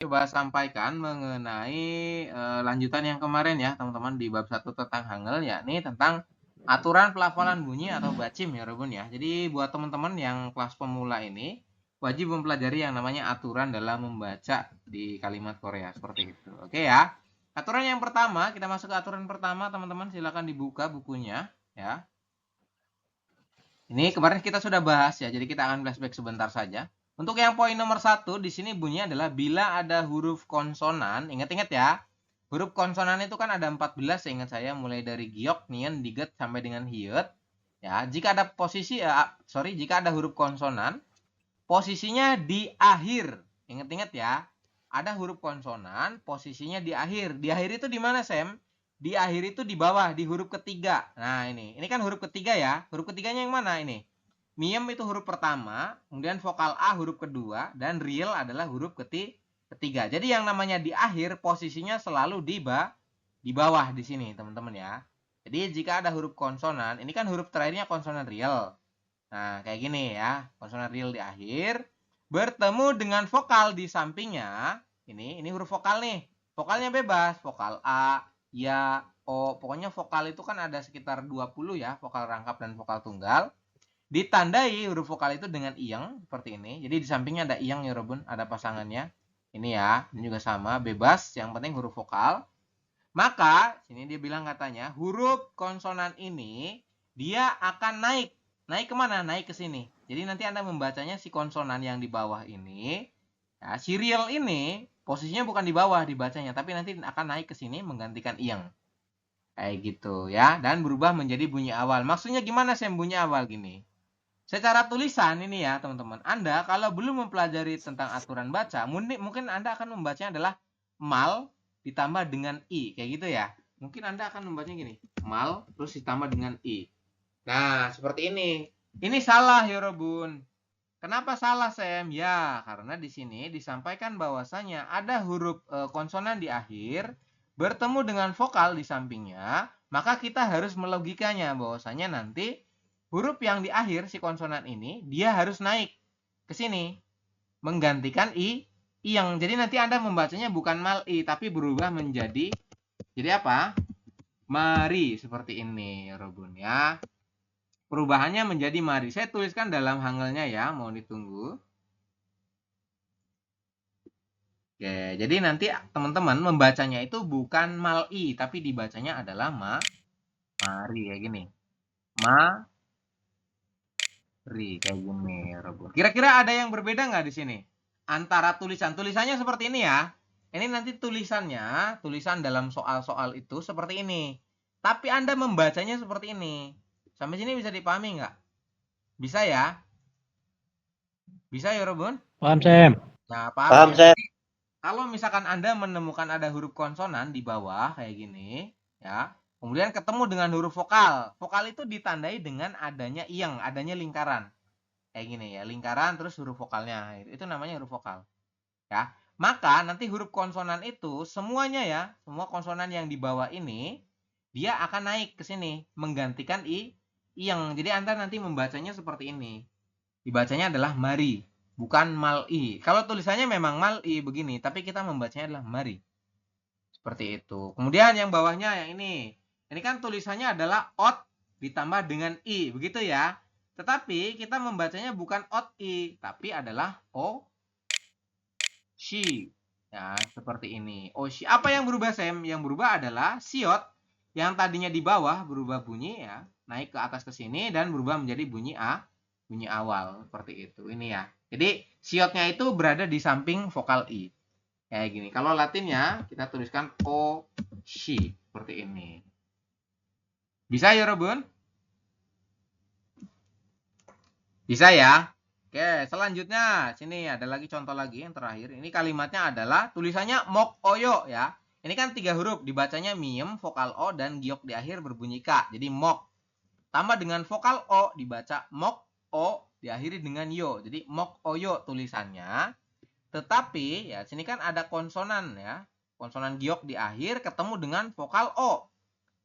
coba sampaikan mengenai lanjutan yang kemarin ya teman-teman di bab 1 tentang Hangul, yakni tentang aturan pelafalan bunyi atau bacim ya Robun ya. Jadi buat teman-teman yang kelas pemula ini wajib mempelajari yang namanya aturan dalam membaca di kalimat Korea seperti itu. Oke ya. Aturan yang pertama, kita masuk ke aturan pertama teman-teman, silakan dibuka bukunya ya. Ini kemarin kita sudah bahas ya, jadi kita akan flashback sebentar saja. Untuk yang poin nomor 1, di sini bunyinya adalah bila ada huruf konsonan, ingat-ingat ya, huruf konsonan itu kan ada 14 seingat saya, mulai dari giok, nien, diget, sampai dengan hiet. Ya, jika ada jika ada huruf konsonan, posisinya di akhir. Ingat-ingat ya, ada huruf konsonan, posisinya di akhir. Di akhir itu di mana, Sam? Di akhir itu di bawah, di huruf ketiga. Nah, ini kan huruf ketiga ya. Huruf ketiganya yang mana ini? Miem itu huruf pertama, kemudian vokal A huruf kedua, dan real adalah huruf ketiga. Jadi yang namanya di akhir, posisinya selalu di bawah di sini, teman-teman ya. Jadi jika ada huruf konsonan, ini kan huruf terakhirnya konsonan real. Nah, kayak gini ya, konsonan real di akhir, bertemu dengan vokal di sampingnya. Ini huruf vokal nih. Vokalnya bebas, vokal A, ya, O. Pokoknya vokal itu kan ada sekitar 20 ya, vokal rangkap dan vokal tunggal. Ditandai huruf vokal itu dengan iyang seperti ini. Jadi di sampingnya ada iyang ya Robun, ada pasangannya. Ini ya, ini juga sama, bebas, yang penting huruf vokal. Maka, sini dia bilang katanya, huruf konsonan ini dia akan naik. Naik kemana? Naik ke sini. Jadi nanti Anda membacanya si konsonan yang di bawah ini. Ya, si real ini posisinya bukan di bawah dibacanya, tapi nanti akan naik ke sini menggantikan iyang. Kayak gitu ya. Dan berubah menjadi bunyi awal. Maksudnya gimana sih bunyi awal gini? Secara tulisan ini ya teman-teman, Anda kalau belum mempelajari tentang aturan baca, mungkin Anda akan membacanya adalah mal ditambah dengan i, kayak gitu ya. Mungkin Anda akan membacanya gini, mal terus ditambah dengan i. Nah, seperti ini. Ini salah ya Robun. Kenapa salah Sam? Ya, karena di sini disampaikan bahwasanya ada huruf konsonan di akhir bertemu dengan vokal di sampingnya, maka kita harus melogikanya bahwasanya nanti huruf yang di akhir si konsonan ini dia harus naik ke sini menggantikan i yang jadi nanti Anda membacanya bukan mal i tapi berubah menjadi jadi apa? Mari seperti ini Robun ya. Perubahannya menjadi mari. Saya tuliskan dalam hangulnya ya, mau ditunggu. Oke, jadi nanti teman-teman membacanya itu bukan mal i tapi dibacanya adalah mari kayak gini. Kayak gini, Robot. Kira-kira ada yang berbeda nggak di sini? Antara tulisannya seperti ini ya. Ini nanti tulisan dalam soal-soal itu seperti ini. Tapi Anda membacanya seperti ini. Sampai sini bisa dipahami nggak? Bisa ya? Bisa ya, Robun? Paham, Sam? Nah, Paham, ya. Sam. Kalau misalkan Anda menemukan ada huruf konsonan di bawah kayak gini, ya. Kemudian ketemu dengan huruf vokal. Vokal itu ditandai dengan adanya iyang, adanya lingkaran. Kayak gini ya, lingkaran terus huruf vokalnya. Itu namanya huruf vokal. Ya. Maka nanti huruf konsonan itu semuanya ya, semua konsonan yang di bawah ini dia akan naik ke sini menggantikan iyang. Jadi Anda nanti membacanya seperti ini. Dibacanya adalah mari, bukan mal-i. Kalau tulisannya memang mal-i begini, tapi kita membacanya adalah mari. Seperti itu. Kemudian yang bawahnya yang ini. Ini kan tulisannya adalah ot ditambah dengan i, begitu ya. Tetapi kita membacanya bukan ot i, tapi adalah o shi. Ya, seperti ini. O shi. Apa yang berubah, Sam? Yang berubah adalah siot yang tadinya di bawah berubah bunyi ya, naik ke atas ke sini dan berubah menjadi bunyi a, bunyi awal seperti itu. Ini ya. Jadi siotnya itu berada di samping vokal i. Kayak gini. Kalau Latinnya kita tuliskan o shi seperti ini. Bisa ya, Robun? Bisa ya? Oke, selanjutnya sini ada lagi contoh lagi yang terakhir. Ini kalimatnya adalah tulisannya mok oyo ya. Ini kan 3 huruf, dibacanya miem, vokal o dan giok di akhir berbunyi k. Jadi mok. Tambah dengan vokal o dibaca mok o diakhiri dengan yo. Jadi mok oyo tulisannya. Tetapi ya sini kan ada konsonan ya. Konsonan giok di akhir ketemu dengan vokal o.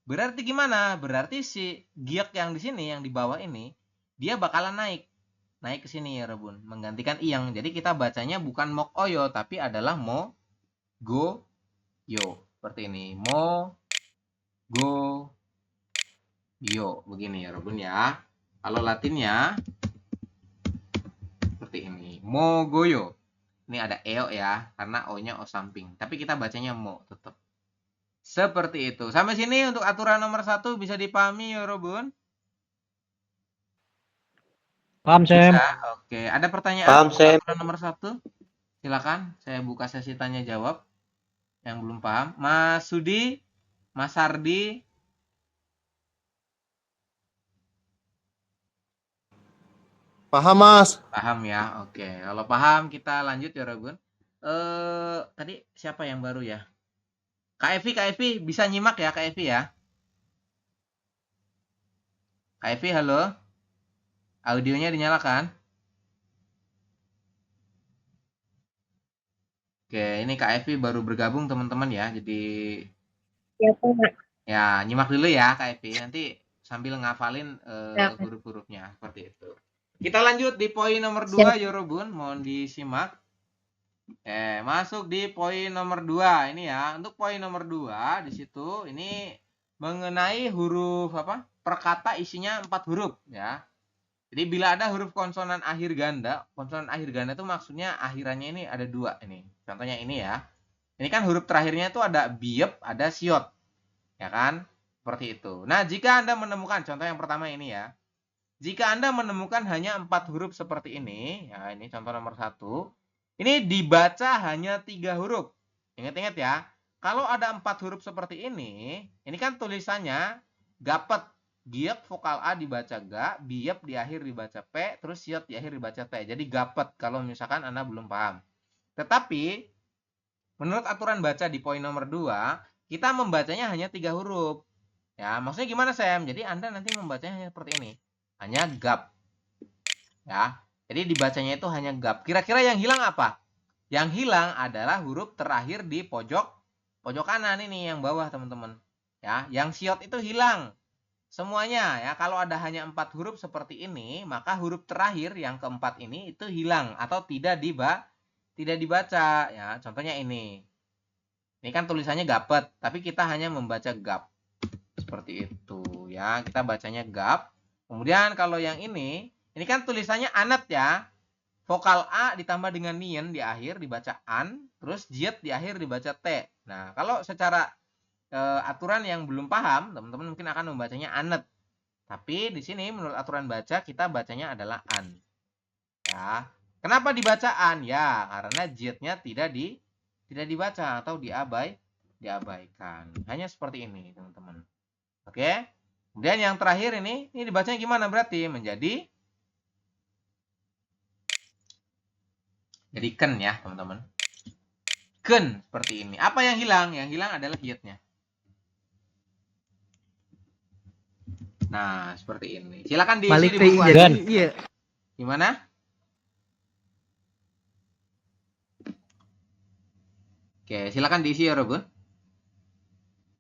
Berarti gimana? Berarti si giok yang di sini yang di bawah ini dia bakalan naik ke sini ya Rebun, menggantikan iyang. Jadi kita bacanya bukan mok oyo tapi adalah go, yo. Seperti ini. Mo, go, yo. Begini ya Robun ya. Kalau Latinnya seperti ini. Mo, go, yo. Ini ada eo ya, karena o-nya o samping. Tapi kita bacanya mo tetap. Seperti itu. Sampai sini untuk aturan nomor 1 bisa dipahami ya Robun? Paham, Sam. Bisa. Oke, ada pertanyaan Paham, untuk Sam. aturan nomor 1? Silakan, saya buka sesi tanya jawab yang belum paham. Mas Sudi, Mas Sardi. Paham, Mas. Paham ya. Oke, kalau paham kita lanjut ya Robun. Tadi siapa yang baru ya? Kak Evi bisa nyimak ya Kak Evi ya? Kak Evi, halo. Audionya dinyalakan. Oke, ini Kak Evi baru bergabung teman-teman ya. Jadi Ya, Pak. ya nyimak dulu ya Kak Evi. Nanti sambil ngafalin Ya. huruf-hurufnya seperti itu. Kita lanjut di poin nomor 2 ya Robun. Mohon disimak. Masuk di poin nomor 2 ini ya. Untuk poin nomor 2 di situ ini mengenai huruf apa? Perkata isinya 4 huruf ya. Jadi bila ada huruf konsonan akhir ganda itu maksudnya akhirannya ini ada 2 ini. Contohnya ini ya. Ini kan huruf terakhirnya itu ada biep, ada siot. Ya kan? Seperti itu. Nah, jika Anda menemukan contoh yang pertama ini ya. Jika Anda menemukan hanya 4 huruf seperti ini, ya ini contoh nomor 1. Ini dibaca hanya 3 huruf. Ingat-ingat ya, kalau ada 4 huruf seperti ini kan tulisannya gapet. Giep vokal A dibaca ga, biep di akhir dibaca P, terus siot di akhir dibaca T. Jadi gapet kalau misalkan Anda belum paham. Tetapi, menurut aturan baca di poin nomor 2, kita membacanya hanya 3 huruf. Ya, maksudnya gimana Sam? Jadi Anda nanti membacanya hanya seperti ini. Hanya gap. Ya. Jadi dibacanya itu hanya gap. Kira-kira yang hilang apa? Yang hilang adalah huruf terakhir di pojok kanan ini yang bawah, teman-teman. Ya, yang siot itu hilang. Semuanya ya, kalau ada hanya 4 huruf seperti ini, maka huruf terakhir yang keempat ini itu hilang atau tidak dibaca ya. Contohnya ini. Ini kan tulisannya gapet, tapi kita hanya membaca gap. Seperti itu ya. Kita bacanya gap. Kemudian kalau yang ini kan tulisannya anet ya. Vokal A ditambah dengan nien di akhir dibaca an, terus jiet di akhir dibaca t. Nah, kalau secara aturan yang belum paham, teman-teman mungkin akan membacanya anet. Tapi di sini menurut aturan baca kita bacanya adalah an. Ya. Kenapa dibaca an? Ya, karena jietnya tidak dibaca atau diabaikan. Hanya seperti ini, teman-teman. Oke. Kemudian yang terakhir ini dibacanya gimana berarti? Menjadi ken ya, teman-teman. Ken seperti ini. Apa yang hilang? Yang hilang adalah hietnya. Nah, seperti ini. Silakan diisi di buku Anda. Iya. Gimana? Oke, silakan diisi ya, Robun.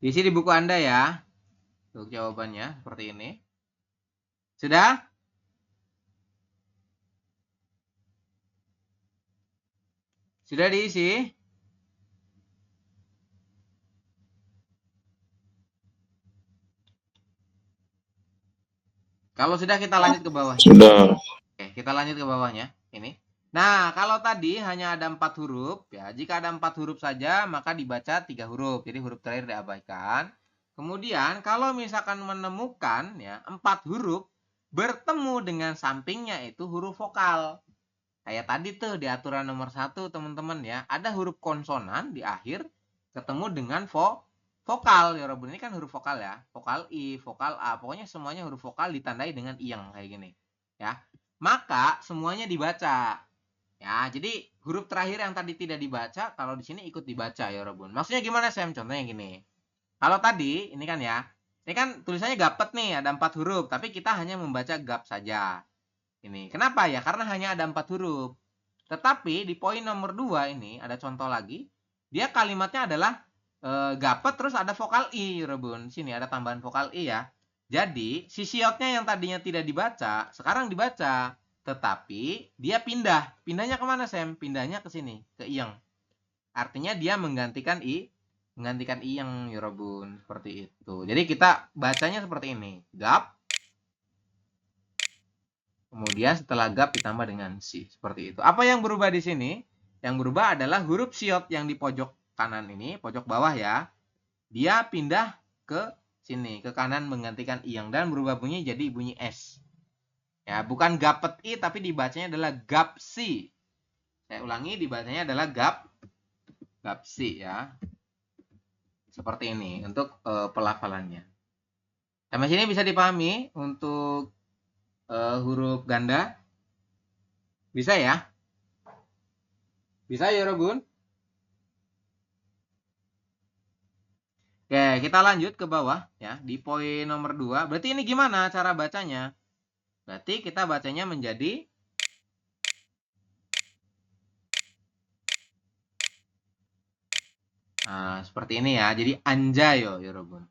Diisi di buku Anda ya. Untuk jawabannya seperti ini. Sudah? Sudah diisi? Kalau sudah kita lanjut ke bawah. Sudah. Oke, kita lanjut ke bawahnya. Ini. Nah, kalau tadi hanya ada 4 huruf, ya. Jika ada 4 huruf saja, maka dibaca 3 huruf. Jadi huruf terakhir diabaikan. Kemudian, kalau misalkan menemukan ya 4 huruf bertemu dengan sampingnya itu huruf vokal. Kayak tadi tuh di aturan nomor 1, teman-teman ya. Ada huruf konsonan di akhir ketemu dengan vokal. Ya, Robun, ini kan huruf vokal ya. Vokal I, vokal A. Pokoknya semuanya huruf vokal ditandai dengan iyang kayak gini. Ya. Maka semuanya dibaca. Ya, jadi huruf terakhir yang tadi tidak dibaca, kalau di sini ikut dibaca ya, Robun. Maksudnya gimana, Sam? Contohnya gini. Kalau tadi, ini kan ya. Ini kan tulisannya gapet nih, ada 4 huruf. Tapi kita hanya membaca gap saja. Ini. Kenapa ya? Karena hanya ada 4 huruf. Tetapi di poin nomor 2 ini, ada contoh lagi. Dia kalimatnya adalah gapet terus ada vokal I, Robun. Sini ada tambahan vokal I ya. Jadi, si siotnya yang tadinya tidak dibaca, sekarang dibaca. Tetapi, dia pindah. Pindahnya kemana, Sam? Pindahnya ke sini, ke iyang. artinya dia menggantikan i yang yorobun, seperti itu. Jadi kita bacanya seperti ini, gap, kemudian setelah gap ditambah dengan si, seperti itu. Apa yang berubah di sini? Yang berubah adalah huruf siot yang di pojok kanan ini, pojok bawah ya, dia pindah ke sini, ke kanan menggantikan yang, dan berubah bunyi jadi bunyi s. Ya, bukan gapet i tapi dibacanya adalah gapsi. Saya ulangi, dibacanya adalah gapsi ya. Seperti ini untuk pelafalannya. Sampai sini bisa dipahami untuk huruf ganda? Bisa ya? Bisa ya, Robun? Oke, kita lanjut ke bawah ya, di poin nomor 2. Berarti ini gimana cara bacanya? Berarti kita bacanya menjadi seperti ini ya. Jadi anjayo ya, Robun.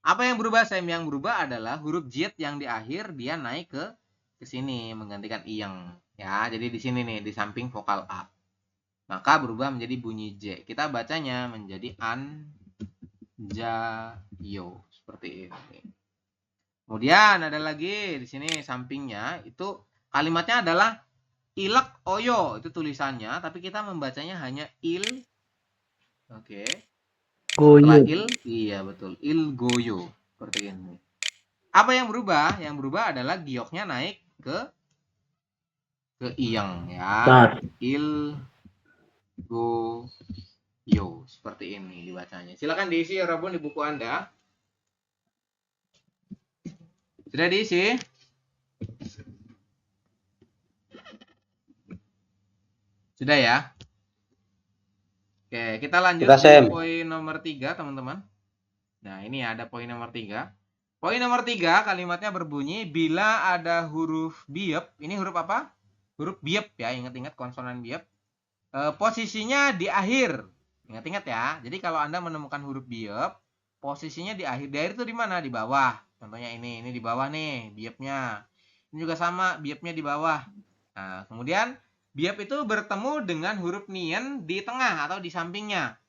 Apa yang berubah, Sam? Yang berubah adalah huruf jit yang di akhir dia naik ke sini menggantikan iyang ya. Jadi di sini nih di samping vokal a. Maka berubah menjadi bunyi j. Kita bacanya menjadi anjayo seperti ini. Kemudian ada lagi di sini sampingnya itu kalimatnya adalah ilak oyo, itu tulisannya, tapi kita membacanya hanya il. Oke. Setelah il, iya betul, il goyo seperti ini. Apa yang berubah? Yang berubah adalah gioknya naik ke iyang ya. Il goyo seperti ini dibacanya. Silakan diisi ya, Robun, di buku Anda. Sudah diisi? Sudah ya? Oke, kita lanjut ke poin nomor 3, teman-teman. Nah, ini ada poin nomor 3. Poin nomor 3, kalimatnya berbunyi, bila ada huruf biep, ini huruf apa? Huruf biep ya, ingat-ingat konsonan biep. Posisinya di akhir. Ingat-ingat ya. Jadi kalau Anda menemukan huruf biep, posisinya di akhir. Di akhir itu di mana? Di bawah. Contohnya ini di bawah nih, biepnya. Ini juga sama, biepnya di bawah. Nah, kemudian biep itu bertemu dengan huruf nien di tengah atau di sampingnya.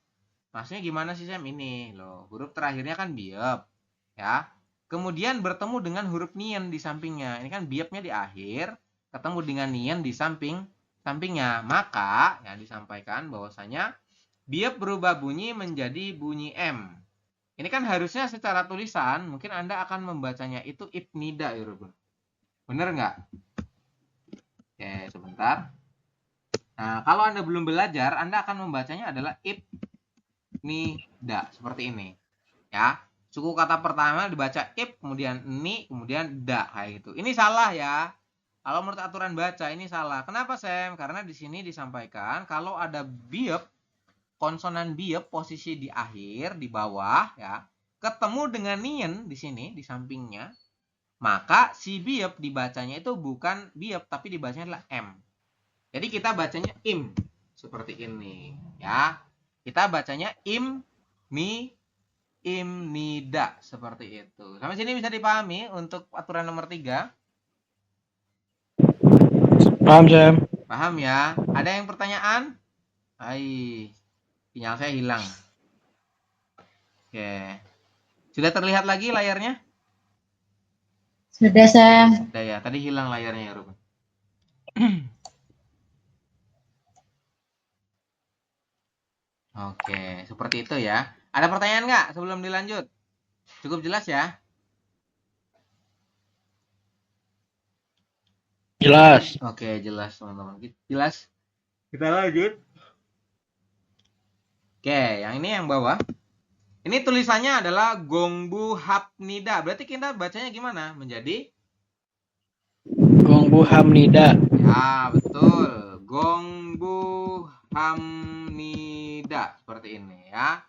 Maksudnya gimana sih, Sam? Ini loh, huruf terakhirnya kan biep ya. Kemudian bertemu dengan huruf nien di sampingnya. Ini kan biepnya di akhir, ketemu dengan nien di sampingnya. Maka ya disampaikan bahwasanya biep berubah bunyi menjadi bunyi m. Ini kan harusnya secara tulisan mungkin Anda akan membacanya itu ibnida ya, Rubun. Bener nggak? Oke, sebentar. Nah, kalau Anda belum belajar, Anda akan membacanya adalah ibnida seperti ini. Ya. Suku kata pertama dibaca ib, kemudian ni, kemudian da kayak gitu. Ini salah ya. Kalau menurut aturan baca ini salah. Kenapa, Sam? Karena di sini disampaikan kalau ada biep, konsonan biep posisi di akhir, di bawah ya, ketemu dengan nien di sini di sampingnya, maka si biep dibacanya itu bukan biep tapi dibacanya adalah m. Jadi kita bacanya im seperti ini ya. Kita bacanya imnida seperti itu. Sampai sini bisa dipahami untuk aturan nomor 3? Paham, Sam. Paham ya? Ada yang pertanyaan? Sinyal saya hilang. Oke. Sudah terlihat lagi layarnya? Sudah, Sam. Sudah ya. Tadi hilang layarnya ya, Ruben. Oke, seperti itu ya. Ada pertanyaan nggak sebelum dilanjut? Cukup jelas ya? Jelas. Oke, jelas teman-teman. Jelas. Kita lanjut. Oke, yang ini yang bawah. Ini tulisannya adalah Gongbu Hapnida. Berarti kita bacanya gimana? Menjadi Gongbu Hamnida. ya, betul. Gongbu Hamnida. Seperti ini ya.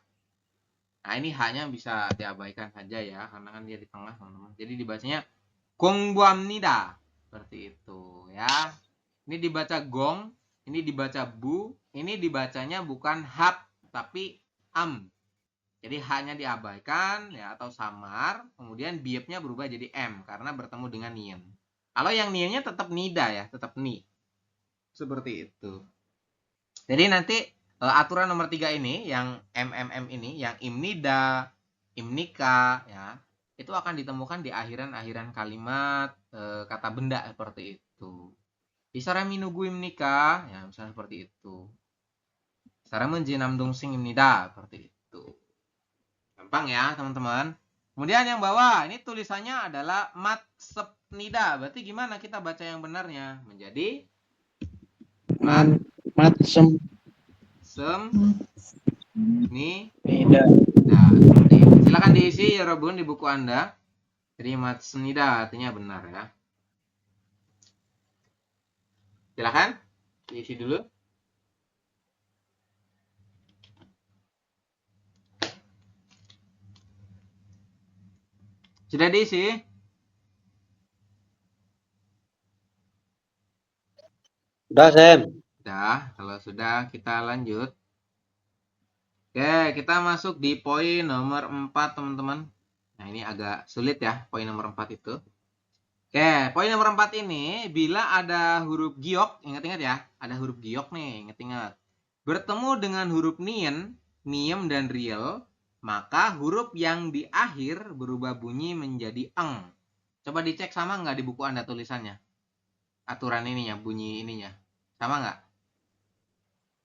Nah, ini hanya bisa diabaikan saja ya. Karena kan dia di tengah, teman-teman. Jadi dibacanya Gongbu Hamnida. Seperti itu ya. Ini dibaca gong. Ini dibaca bu. Ini dibacanya bukan hap. Tapi am. Jadi hanya diabaikan ya atau samar, kemudian biepnya berubah jadi m karena bertemu dengan nien. Kalau yang niennya tetap nida ya, tetap ni. Seperti itu. Jadi nanti aturan nomor 3 ini, yang MMM ini, yang imnida, imnika, ya, itu akan ditemukan di akhiran-akhiran kalimat kata benda seperti itu. Isara minugu imnika, ya misalnya seperti itu. Isara menjinamdung sing imnida, seperti itu. Gampang ya teman-teman. Kemudian yang bawah, ini tulisannya adalah mat sepnida. Berarti gimana kita baca yang benarnya? Menjadi Mat sem sem ni. nida. Nah, seperti itu. Silakan diisi ya Robun di buku Anda. Jadi mat senida artinya benar ya. Silakan diisi dulu. Sudah diisi? Udah, Sam. Sudah, kalau sudah kita lanjut. Oke, kita masuk di poin nomor 4, teman-teman. Nah, ini agak sulit ya, poin nomor 4 itu. Oke, poin nomor 4 ini, bila ada huruf giok, ingat-ingat ya, ada huruf giok nih, ingat-ingat. Bertemu dengan huruf nien, miem, dan riel, maka huruf yang di akhir berubah bunyi menjadi eng. Coba dicek sama nggak di buku Anda tulisannya? Aturan ininya, bunyi ininya. Sama nggak?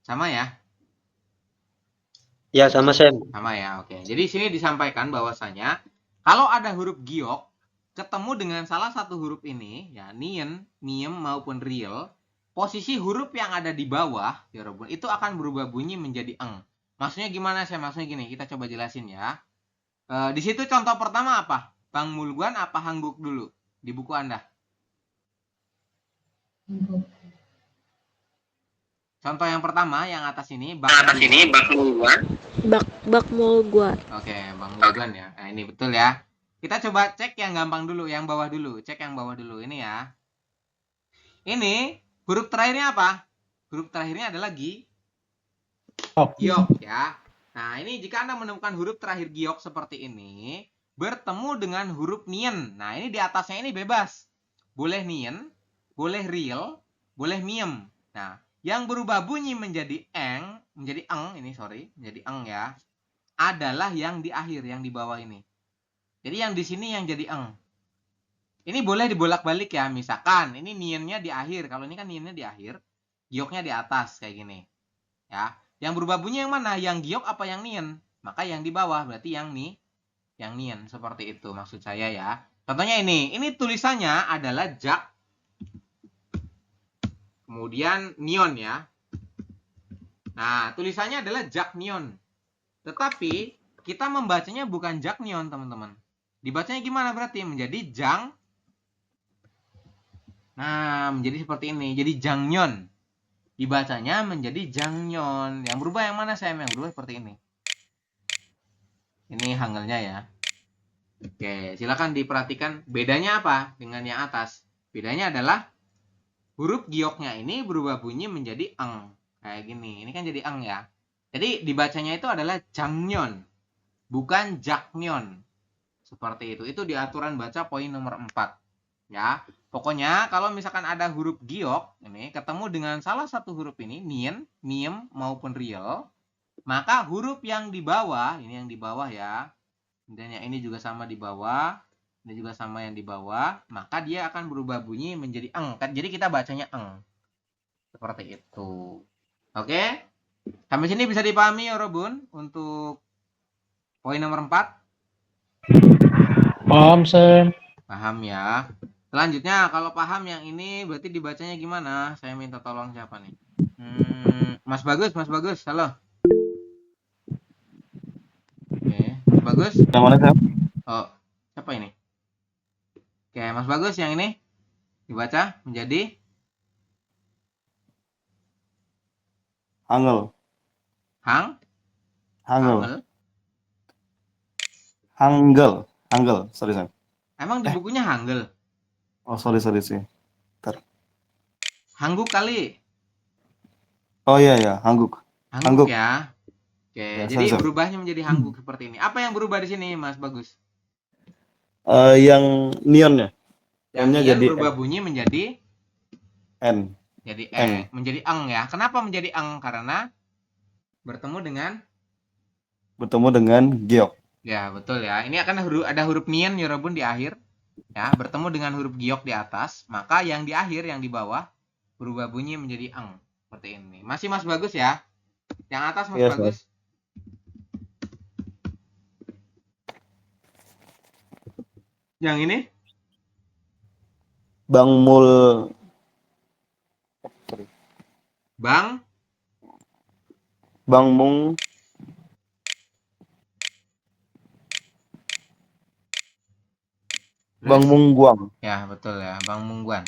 Sama ya? Ya, sama Sam. Sama ya, oke. Jadi sini disampaikan bahwasanya kalau ada huruf giok ketemu dengan salah satu huruf ini, ya nien, miem maupun riel, posisi huruf yang ada di bawah, ya Robun, itu akan berubah bunyi menjadi eng. Maksudnya gimana sih? Maksudnya gini, kita coba jelasin ya. Di situ contoh pertama apa? Bang Mulguan apa Hangguk dulu di buku Anda? Contoh yang pertama, yang atas ini, Bang Mulguan. Bak Mulguan. Oke, Bang Mulguan ya. Nah, ini betul ya. Kita coba cek yang gampang dulu, yang bawah dulu. Cek yang bawah dulu, ini ya. Ini, huruf terakhirnya apa? Huruf terakhirnya adalah giok ya. Nah, ini jika Anda menemukan huruf terakhir giok seperti ini, bertemu dengan huruf nien. Nah, ini di atasnya ini bebas. Boleh nien, boleh riel, boleh miem. Nah, yang berubah bunyi menjadi menjadi menjadi eng ya, adalah yang di akhir, yang di bawah ini. Jadi yang di sini yang jadi eng. Ini boleh dibolak-balik ya, misalkan ini niennya di akhir, kalau ini kan niennya di akhir, gioknya di atas kayak gini. Ya, yang berubah bunyi yang mana? Yang giok apa yang nien? Maka yang di bawah berarti yang nien, seperti itu maksud saya ya. Contohnya ini tulisannya adalah jak, kemudian nion ya. Nah, tulisannya adalah jak nion. Tetapi kita membacanya bukan jak nion, teman-teman. Dibacanya gimana berarti? Menjadi jang. Nah, menjadi seperti ini. Jadi jangnyon. Dibacanya menjadi jangnyon. Yang berubah yang mana, Sam? Yang berubah seperti ini. Ini hangelnya ya. Oke, silakan diperhatikan bedanya apa dengan yang atas. Bedanya adalah huruf gioknya ini berubah bunyi menjadi eng. Kayak gini. Ini kan jadi eng ya. Jadi dibacanya itu adalah jangnyon. Bukan jaknyon. Seperti itu. Itu di aturan baca poin nomor 4. Ya. Pokoknya kalau misalkan ada huruf giok ini ketemu dengan salah satu huruf ini, nien, miem maupun riel, maka huruf yang di bawah, ini yang di bawah ya. Dan yang ini juga sama di bawah, ini juga sama yang di bawah, maka dia akan berubah bunyi menjadi eng. Jadi kita bacanya eng. Seperti itu. Oke? Sampai sini bisa dipahami ya Robun untuk poin nomor 4? Paham, Sam. Paham ya. Selanjutnya, kalau paham yang ini berarti dibacanya gimana? Saya minta tolong siapa nih? Mas Bagus, halo. Oke, Mas Bagus. Yang mana, Sam? Oh, siapa ini? Oke, Mas Bagus yang ini dibaca menjadi Hangul. Hangul. Sorry, Sam. Emang di bukunya Hangul? Oh, sorry sih. Hangguk kali. Oh iya, Hangguk. Hangguk ya. Oke, Ya, jadi sorry. berubahnya menjadi hangguk seperti ini. Apa yang berubah di sini, Mas Bagus? Yang nionnya. Yang N-nya nian jadi berubah bunyi menjadi N. jadi Eng. menjadi eng ya. Kenapa menjadi eng? Karena bertemu dengan giok. ya betul ya. Ini akan ada huruf nien Yorobun di akhir. Ya, bertemu dengan huruf giok di atas, maka yang di akhir yang di bawah berubah bunyi menjadi eng. Seperti ini. Masih Mas bagus ya? Yang atas Mas Yes, bagus. Yang ini? Bang Mul. Bang Bang Mung. Bang Mungguang. Ya, betul ya. Bang Mungguan.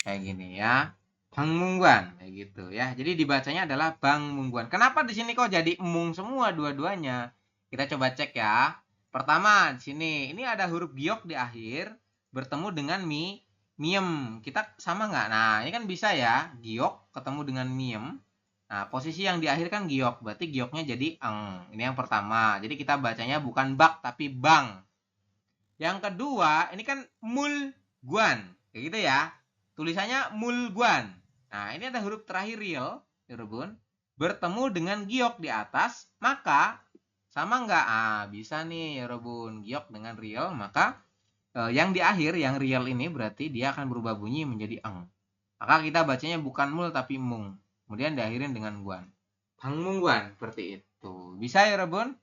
Kayak gini ya. Bang Mungguan. Kayak gitu ya. Jadi dibacanya adalah Bang Mungguan. Kenapa di sini kok jadi emung semua dua-duanya? Kita coba cek ya. Pertama, di sini. Ini ada huruf giok di akhir. Bertemu dengan miem. Kita sama nggak? Nah, ini kan bisa ya. Giok ketemu dengan miem. Nah, posisi yang di akhir kan giok. Berarti gioknya jadi eng. Ini yang pertama. Jadi kita bacanya bukan bak, tapi bang. Yang kedua, ini kan mulguan. Kayak gitu ya. Tulisannya mulguan. Nah, ini ada huruf terakhir real, Yorobun. Bertemu dengan giok di atas, maka sama nggak? Bisa nih, Yorobun. Giok dengan real, maka yang di akhir, yang real ini berarti dia akan berubah bunyi menjadi eng. Maka kita bacanya bukan mul, tapi mung. Kemudian diakhirin dengan guan. Bang mungguan, seperti itu. Bisa, Yorobun?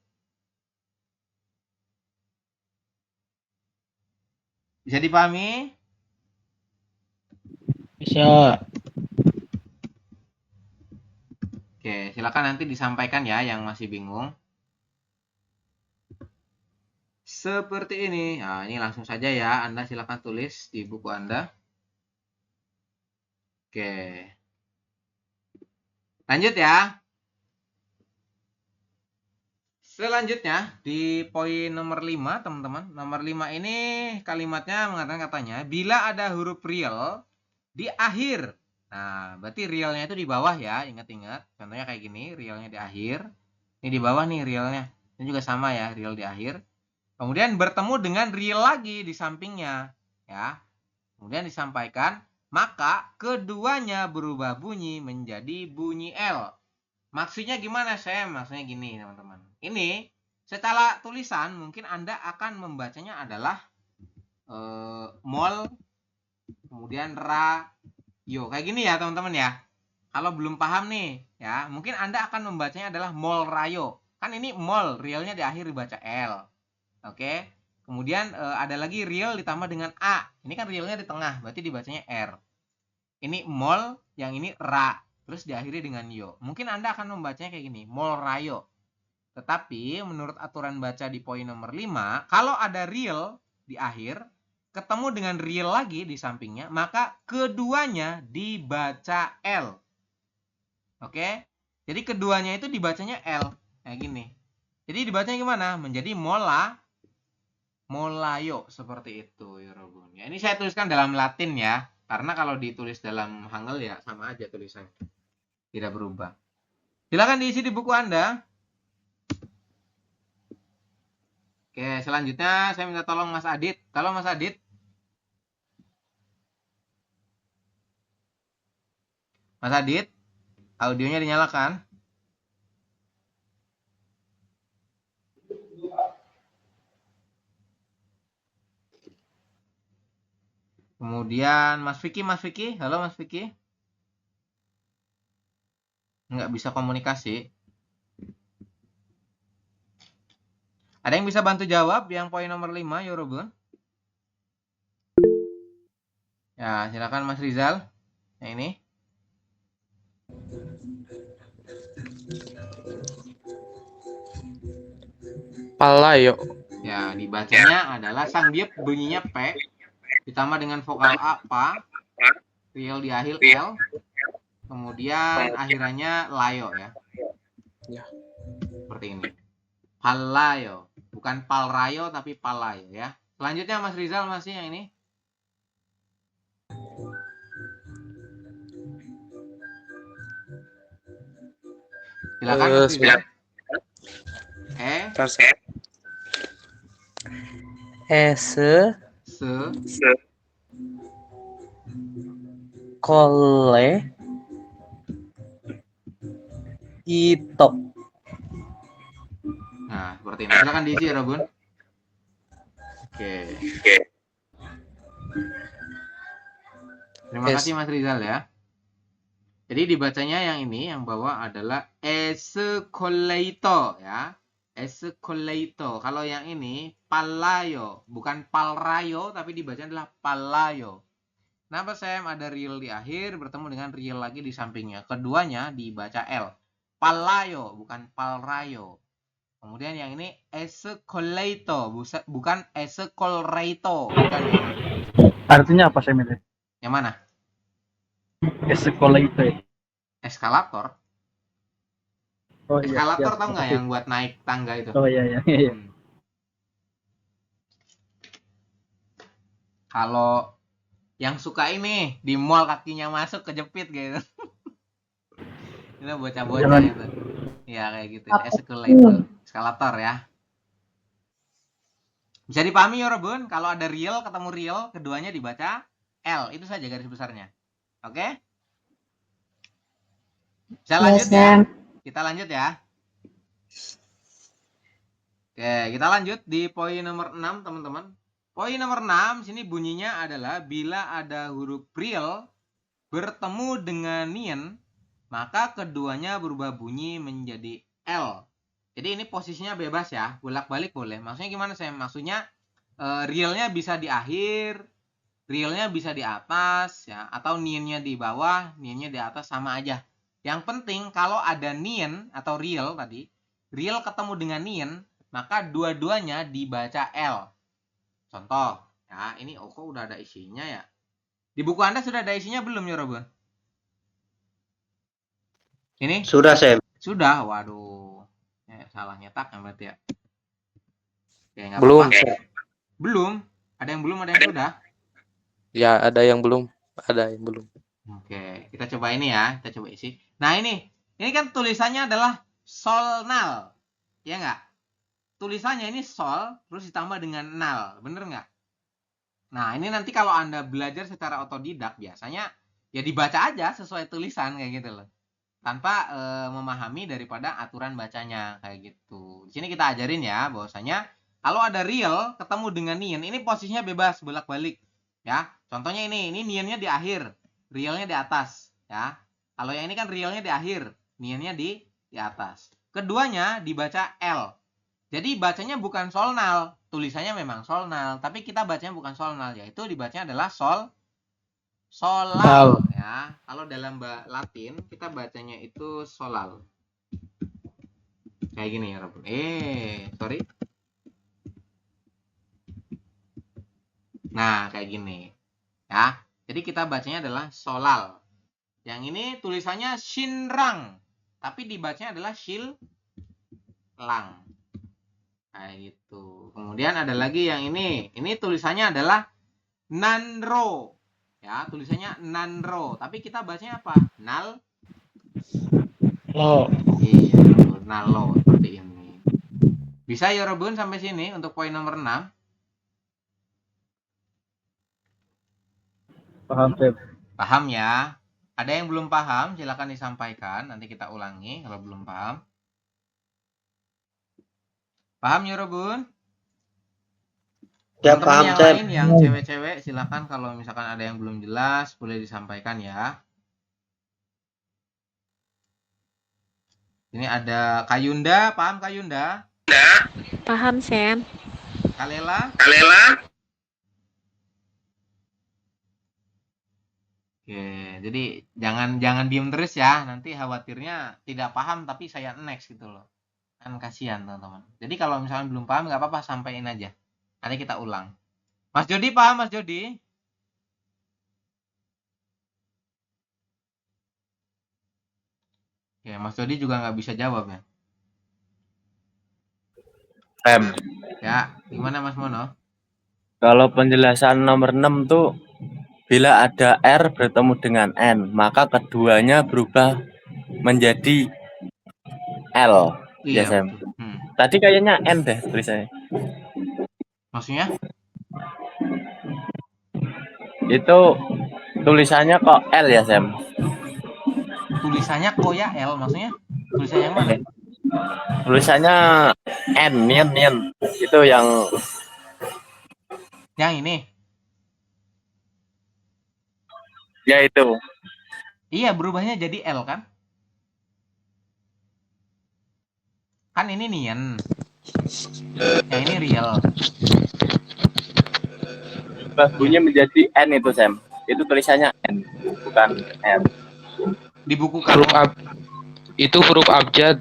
Bisa dipahami? Bisa. Oke, silakan nanti disampaikan ya yang masih bingung. Seperti ini. Nah, ini langsung saja ya. Anda silakan tulis di buku Anda. Oke. Lanjut ya. Selanjutnya di poin nomor 5, teman-teman. Nomor 5 ini kalimatnya mengatakan katanya, bila ada huruf real di akhir. Nah, berarti realnya itu di bawah ya. Ingat-ingat. Contohnya kayak gini, realnya di akhir. Ini di bawah nih realnya. Ini juga sama ya, real di akhir. Kemudian bertemu dengan real lagi di sampingnya. Ya. Kemudian disampaikan, maka keduanya berubah bunyi menjadi bunyi L. Maksudnya gimana, Sam? Maksudnya gini, teman-teman. Ini secara tulisan mungkin Anda akan membacanya adalah mol, kemudian rayo. Kayak gini ya, teman-teman ya. Kalau belum paham nih, ya, mungkin Anda akan membacanya adalah mol rayo. Kan ini mol, realnya di akhir dibaca L. Oke. Kemudian ada lagi real ditambah dengan A. Ini kan realnya di tengah, berarti dibacanya R. Ini mol, yang ini ra. Terus diakhiri dengan yo. Mungkin Anda akan membacanya kayak gini, mol rayo. Tetapi menurut aturan baca di poin nomor 5, kalau ada real di akhir, ketemu dengan real lagi di sampingnya, maka keduanya dibaca L. Oke? Jadi keduanya itu dibacanya L. Kayak gini. Jadi dibacanya gimana? Menjadi molayo, seperti itu, Yorobun. Ya, ini saya tuliskan dalam Latin ya. Karena kalau ditulis dalam Hangul ya sama aja tulisannya. Tidak berubah. Silakan diisi di buku Anda. Oke, selanjutnya saya minta tolong Mas Adit. Tolong Mas Adit. Mas Adit, audionya dinyalakan. Kemudian Mas Vicky. Halo Mas Vicky. Nggak bisa komunikasi. Ada yang bisa bantu jawab yang poin nomor 5, Yorobun? Ya, silakan Mas Rizal. Yang ini. Palayo. Ya, dibacanya adalah Sangbiep, bunyinya P. Ditambah dengan vokal A, pa. Real di akhir L. Kemudian akhirannya layo ya. Ya. Seperti ini. Palayo. Bukan palrayo tapi palayo ya. Selanjutnya Mas Rizal masih yang ini. Silakan Mas Rizal. Kole Ito. Nah, seperti ini. Silakan diisi ya, Robun. Oke. Terima Yes. kasih Mas Rizal ya. Jadi dibacanya yang ini, yang bawah adalah escoleito ya. Escoleito. Kalau yang ini palayo, bukan palrayo, tapi dibacanya adalah palayo. Kenapa Sam ada real di akhir bertemu dengan real lagi di sampingnya? Keduanya dibaca L. Palayo, bukan palrayo. Kemudian yang ini escoleito, bukan escolreito. Bukan ya. Artinya apa, Sam? Yang mana? Escalator. Eskalator. Oh Eskalator tahu nggak yang buat naik tangga itu? Oh iya. Kalau yang suka ini di mall kakinya masuk kejepit gitu. Itu bocah-bocah itu. Ya kayak gitu. Eskalator ya. Bisa dipahami ya Robun, kalau ada real ketemu real, keduanya dibaca L. Itu saja garis besarnya. Oke? Bisa lanjut ya? Kita lanjut ya. Oke, kita lanjut di poin nomor 6, teman-teman. Poin nomor 6, sini bunyinya adalah bila ada huruf real bertemu dengan nien, maka keduanya berubah bunyi menjadi L. Jadi ini posisinya bebas ya, bolak-balik boleh. Maksudnya gimana saya? Maksudnya realnya bisa di akhir, realnya bisa di atas, ya, atau niennya di bawah, niennya di atas, sama aja. Yang penting kalau ada nien atau real tadi, real ketemu dengan nien, maka dua-duanya dibaca L. Contoh, ya ini kok udah ada isinya ya. Di buku Anda sudah ada isinya belum ya Robun? Ini? Sudah, Sam. Sudah, waduh. Salah nyetak kan berarti ya. Oke, nggak Belum. apa-apa. Belum? Ada yang belum, ada yang sudah? Ya, ada yang belum. Ada yang belum. Oke, kita coba ini ya. Kita coba isi. Nah ini kan tulisannya adalah solnal. Ya nggak? Tulisannya ini sol, terus ditambah dengan nal. Bener nggak? Nah ini nanti kalau Anda belajar secara otodidak, biasanya ya dibaca aja sesuai tulisan kayak gitu loh. Tanpa memahami daripada aturan bacanya kayak gitu. Di sini kita ajarin ya bahwasanya kalau ada real ketemu dengan nien, ini posisinya bebas bolak-balik ya. Contohnya ini niennya di akhir, realnya di atas ya. Kalau yang ini kan realnya di akhir, niennya di atas. Keduanya dibaca L. Jadi bacanya bukan solnal, tulisannya memang solnal, tapi kita bacanya bukan solnal, yaitu dibacanya adalah solal ya. Kalau dalam Latin kita bacanya itu solal. Kayak gini ya, Robun. Sorry. Nah, kayak gini. Ya. Jadi kita bacanya adalah solal. Yang ini tulisannya shinrang, tapi dibacanya adalah shillang. Kayak gitu. Kemudian ada lagi yang ini. Ini tulisannya adalah nanro. Ya, tulisannya nanro, tapi kita bacanya apa? Nal. Oh. Iya, nalo seperti ini. Bisa ya Robun sampai sini untuk poin nomor 6? Paham, Sam. Paham ya? Ada yang belum paham, silakan disampaikan, nanti kita ulangi kalau belum paham. Paham ya Robun? Ya, Teman-teman paham, yang Sam. lain yang cewek-cewek silakan kalau misalkan ada yang belum jelas boleh disampaikan ya. Ini ada Kayunda, paham Kayunda? Paham, Sam. Kalela? Oke, jadi jangan diem terus ya. Nanti khawatirnya tidak paham tapi saya next gitu loh. Kan kasihan teman-teman. Jadi kalau misalnya belum paham nggak apa-apa, sampaikan aja. Nanti kita ulang. Mas Jody paham, Mas Jody? Oke, Mas Jody juga nggak bisa jawab ya. Sam, Ya, gimana Mas Mono? kalau penjelasan nomor 6 tuh bila ada R bertemu dengan N, maka keduanya berubah menjadi L. Ya, Iya, Sam. betul. Tadi kayaknya N deh tulisannya. Maksudnya? Itu tulisannya kok L ya, Sam? Tulisannya kok ya L maksudnya? Tulisan yang mana? Tulisannya N, Nian. Itu yang Yang ini. ya itu. Iya, berubahnya jadi L kan? Kan ini Nian. Yang ini real. Bunyinya menjadi N itu, Sam. Itu tulisannya N, bukan N. Dibukukan. Huruf ab itu huruf abjad.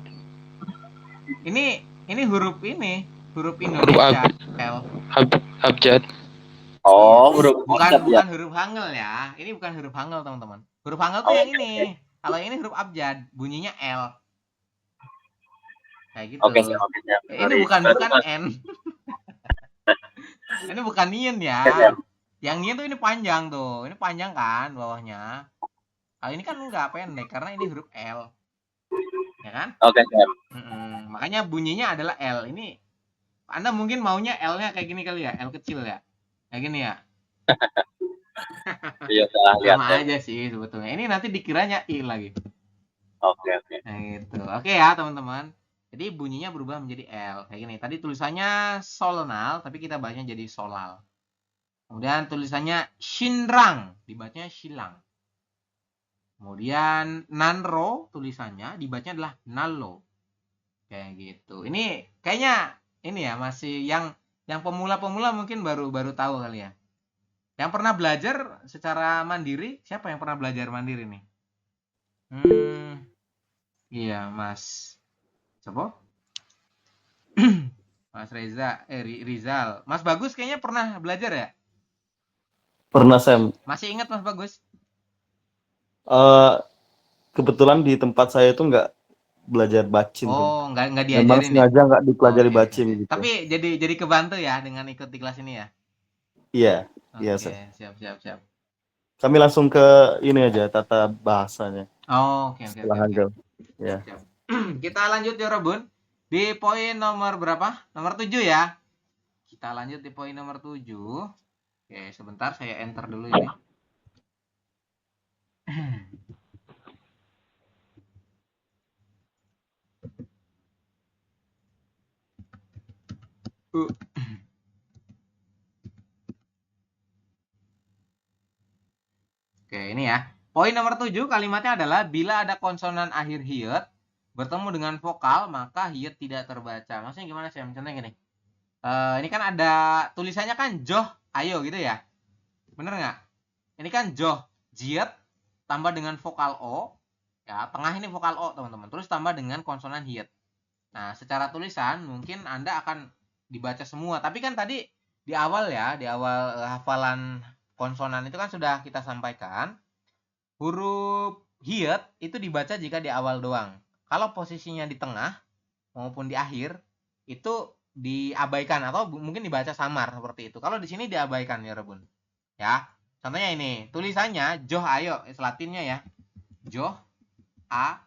Ini huruf ini, huruf Huruf Indonesia, L. abjad. Iya. Oh, huruf abjad ya. Bukan huruf Hangul ya. Ini bukan huruf Hangul, teman-teman. Huruf Hangul tuh Oh, yang ini. Kalau ini huruf abjad, bunyinya L. Kayak gitu. Oke, Sam. Ini Sorry. bukan Berarti N. Ini bukan Nian ya. Oke, Sam. Yang Nian tuh ini panjang tuh. Ini panjang kan bawahnya. Kalau ini kan enggak pendek karena ini huruf L. Ya kan? Oke, Sam. Makanya bunyinya adalah L. Ini Anda mungkin maunya L-nya kayak gini kali ya, L kecil ya. Kayak gini ya. Iya, salah lihat. Sama aja sih sebetulnya. Ini nanti dikiranya I lagi. Oke. Nah, gitu. Oke ya, teman-teman. Jadi bunyinya berubah menjadi L. Kayak gini. Tadi tulisannya solnal, tapi kita bacanya jadi solal. Kemudian tulisannya shinrang, dibacanya shilang. Kemudian nanro, tulisannya dibacanya adalah nalo. Kayak gitu. Ini kayaknya ini ya masih yang pemula-pemula mungkin baru tahu kali ya. Yang pernah belajar secara mandiri, siapa yang pernah belajar mandiri nih? Iya, Mas. Siapa? Mas Reza, Rizal. Mas Bagus kayaknya pernah belajar ya? Pernah, Sam. Masih ingat Mas Bagus? Kebetulan di tempat saya itu nggak belajar bacin tuh. Oh, nggak Memang diajarin ya? sengaja nggak dipelajari Oke. bacin gitu. Tapi jadi kebantu ya dengan ikut di kelas ini ya? Iya, iya, Oke, Sam. siap. Kami langsung ke ini aja, tata bahasanya. Oh, oke. Setelah Hangul. Ya. Siap. Kita lanjut ya, Robun. Di poin nomor berapa? Nomor 7 ya. Kita lanjut di poin nomor 7. Oke, sebentar saya enter dulu ini. Oke, ini ya. Poin nomor 7 kalimatnya adalah bila ada konsonan akhir hiyet bertemu dengan vokal, maka hiyet tidak terbaca. Maksudnya gimana sih? Contohnya gini. Ini kan ada tulisannya kan joh, ayo gitu ya. Bener nggak? Ini kan joh, jiet, tambah dengan vokal O. Ya, tengah ini vokal O, teman-teman. Terus tambah dengan konsonan hiyet. Nah, secara tulisan mungkin Anda akan dibaca semua. Tapi kan tadi di awal ya, di awal hafalan konsonan itu kan sudah kita sampaikan. Huruf hiyet itu dibaca jika di awal doang. Kalau posisinya di tengah maupun di akhir, itu diabaikan atau mungkin dibaca samar seperti itu. Kalau di sini diabaikan ya, Rebun. Ya. Contohnya ini, tulisannya joh ayo, Latinnya ya. Joh A,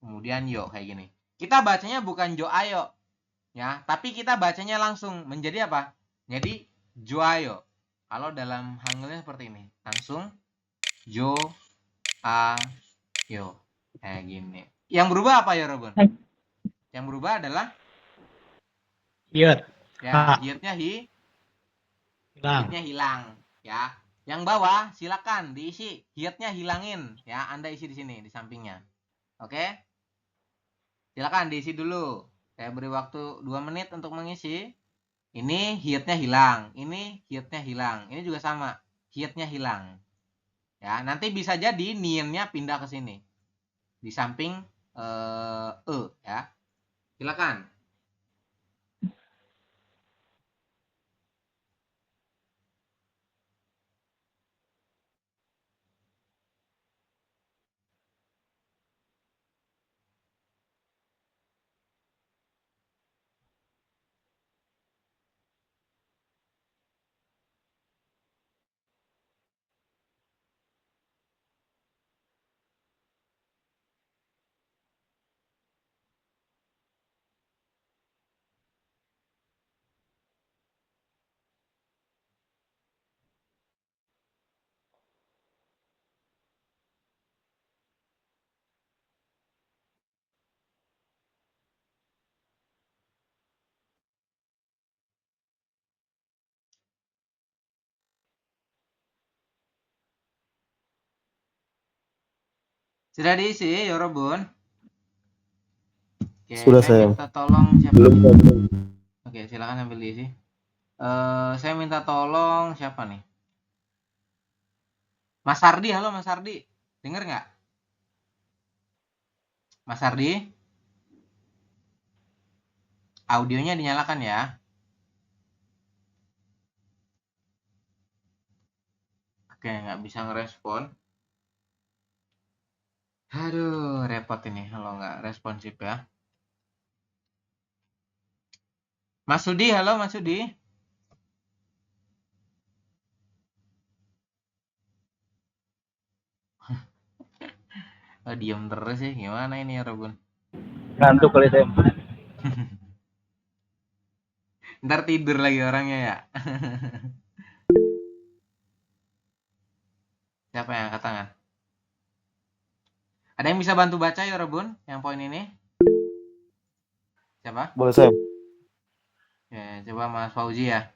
kemudian yo kayak gini. Kita bacanya bukan jo ayo ya, tapi kita bacanya langsung menjadi apa? Jadi jo ayo. Kalau dalam Hangulnya seperti ini, langsung jo ayo kayak gini. Yang berubah apa ya, Robon? Yang berubah adalah Iya. ya, hiyatnya hilang ya. Yang bawah silakan diisi, hiyatnya hilangin ya. Anda isi di sini di sampingnya. Oke? Silakan diisi dulu. Saya beri waktu 2 menit untuk mengisi. Ini hiyatnya hilang, ini hiyatnya hilang. Ini juga sama, hiyatnya hilang. Ya, nanti bisa jadi niennya pindah ke sini. Di samping ya. Silakan. Sudah diisi, Yorobun? Oke, Sudah, saya saya. minta tolong siapa? Belum. Oke, silakan ambil diisi. Saya minta tolong siapa nih? Mas Ardi, halo Mas Ardi. Dengar nggak? Mas Ardi? Audionya dinyalakan ya. Oke, nggak bisa ngerespon. Aduh, repot ini kalau nggak responsif ya. Mas Sudi, halo Mas Sudi. Diem terus sih, gimana ini ya Robun? Ngantuk kali saya. Ntar tidur lagi orangnya ya. Siapa yang angkat tangan? Ada yang bisa bantu baca ya Robun? Yang poin ini? Siapa? Boleh saya. Ya, coba Mas Fauzi ya.